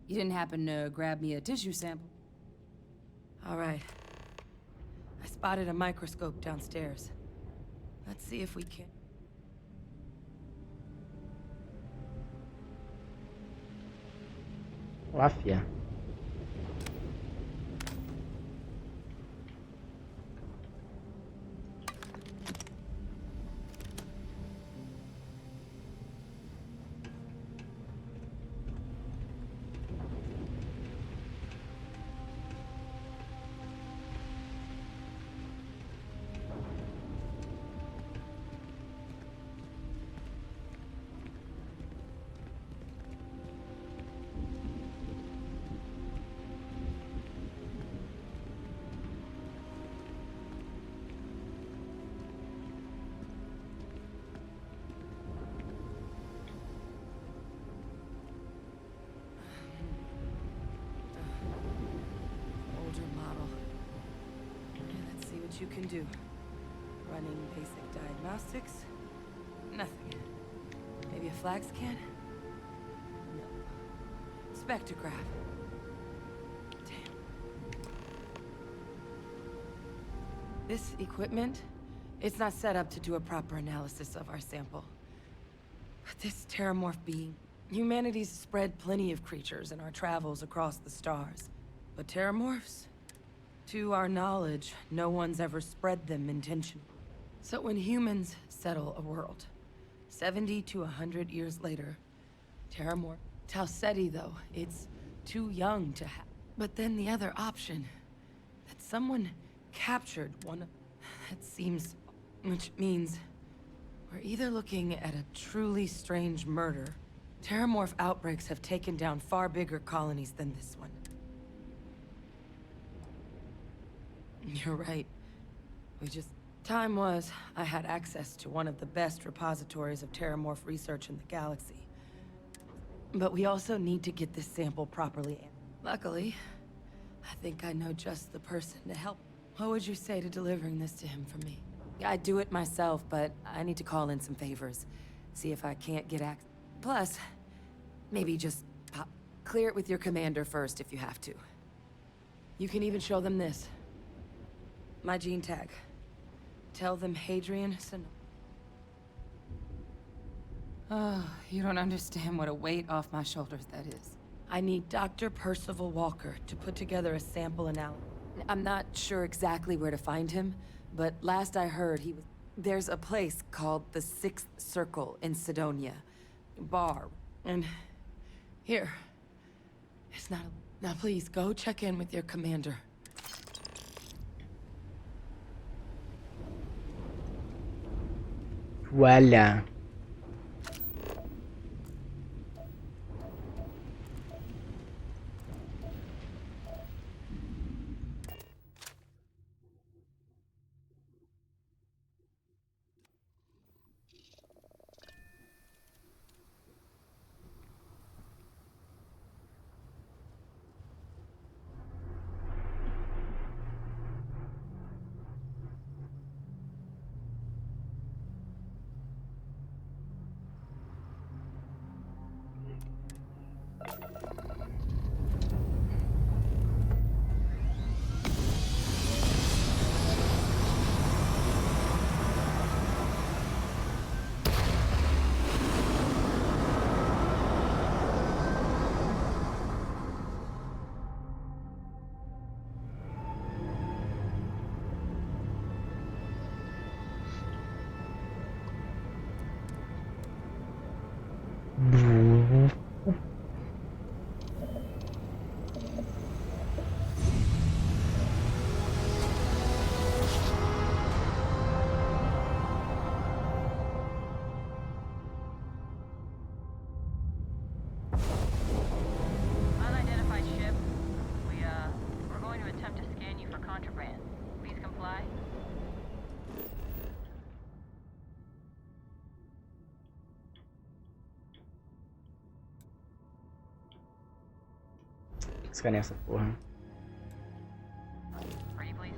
S10: You didn't happen to grab me a tissue sample? All right. I spotted a microscope downstairs. Let's see if we can...
S1: Lá, fia.
S10: You can do. Running basic diagnostics? Nothing. Maybe a flag scan? No. Spectrograph. Damn. This equipment, it's not set up to do a proper analysis of our sample. But this Terramorph being, humanity's spread plenty of creatures in our travels across the stars. But Terramorphs? To our knowledge, no one's ever spread them intentionally. So when humans settle a world, 70 to 100 years later, Terramorph... Talseti, though, it's too young to have... But then the other option, that someone captured one of... That seems... Which means... We're either looking at a truly strange murder. Terramorph outbreaks have taken down far bigger colonies than this one. You're right. We just... Time was, I had access to one of the best repositories of Terramorph research in the galaxy. But we also need to get this sample properly. Luckily,
S21: I think I know just the person to help. What would you say to delivering this to him for me? I'd do it myself, but I need to call in some favors. See if I can't get access. Plus, maybe just clear it with your commander first if you have to. You can even show them this. My gene tag. Tell them Hadrian Son. Oh, you don't understand what a weight off my shoulders that is. I need Dr. Percival Walker to put together a sample analysis. I'm not sure exactly where to find him, but last I heard he was... There's a place called the Sixth Circle in Sidonia. Bar. And... Here. It's not a... Now please, go check in with your commander.
S1: Voila.
S3: Unidentified ship. We're going to attempt to scan you for contraband. Please comply.
S1: Escaneia essa porra.
S3: Ready, please.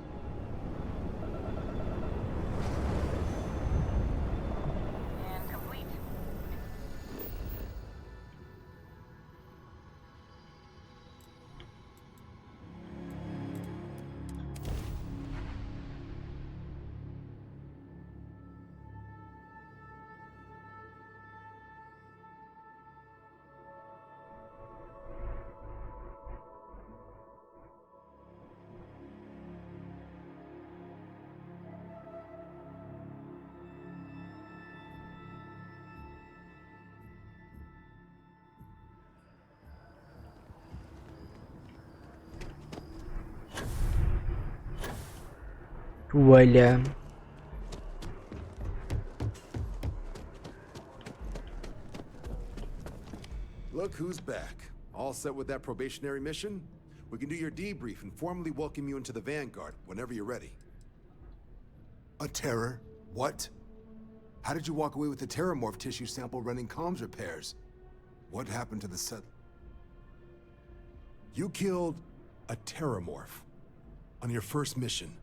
S3: And complete.
S1: Voila.
S18: Look who's back. All set with that probationary mission? We can do your debrief and formally welcome you into the Vanguard whenever you're ready. A terror? What? How did you walk away with the Terramorph tissue sample running comms repairs? What happened to the set? You killed a Terramorph on your first mission.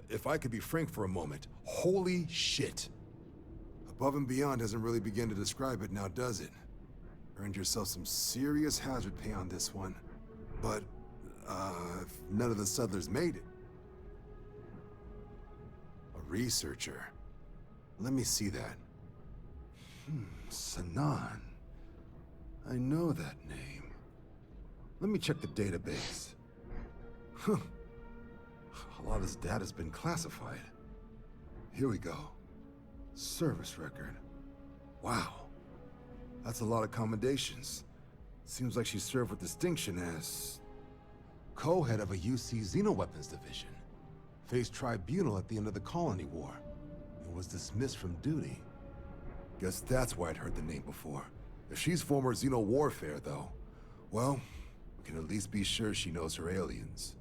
S18: If I could be frank for a moment, holy shit. Above and beyond doesn't really begin to describe it now, does it? Earned yourself some serious hazard pay on this one. But, if none of the settlers made it. A researcher. Let me see that. Sanan. I know that name. Let me check the database. Huh. A lot of this data's been classified. Here we go. Service record. Wow. That's a lot of commendations. Seems like she served with distinction as co-head of a UC Xenoweapons division. Faced tribunal at the end of the Colony War. And was dismissed from duty. Guess that's why I'd heard the name before. If she's former Xeno warfare, though, well, we can at least be sure she knows her aliens.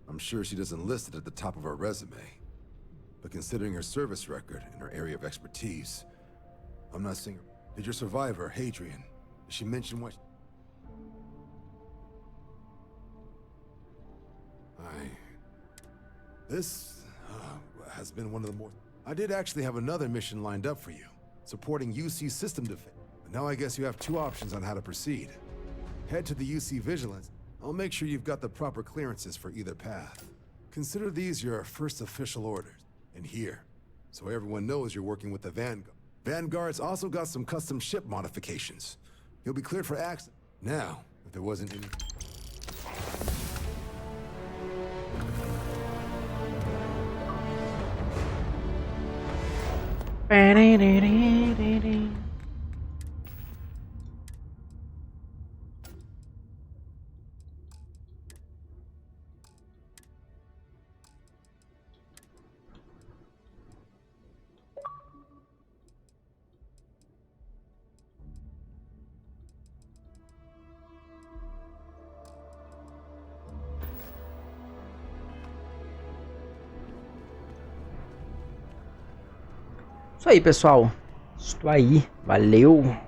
S18: I'm sure she doesn't list it at the top of her resume. But considering her service record and her area of expertise, I'm not saying... Did your survivor, Hadrian, did she mention what... This has been one of the more... I did actually have another mission lined up for you, supporting UC system defense. But now I guess you have two options on how to proceed. Head to the UC Vigilance. I'll make sure you've got the proper clearances for either path. Consider these your first official orders. And here, so everyone knows you're working with the Vanguard. Vanguard's also got some custom ship modifications. You'll be cleared for access. Now, if there wasn't any...
S1: Isso aí, pessoal. Estou aí. Valeu.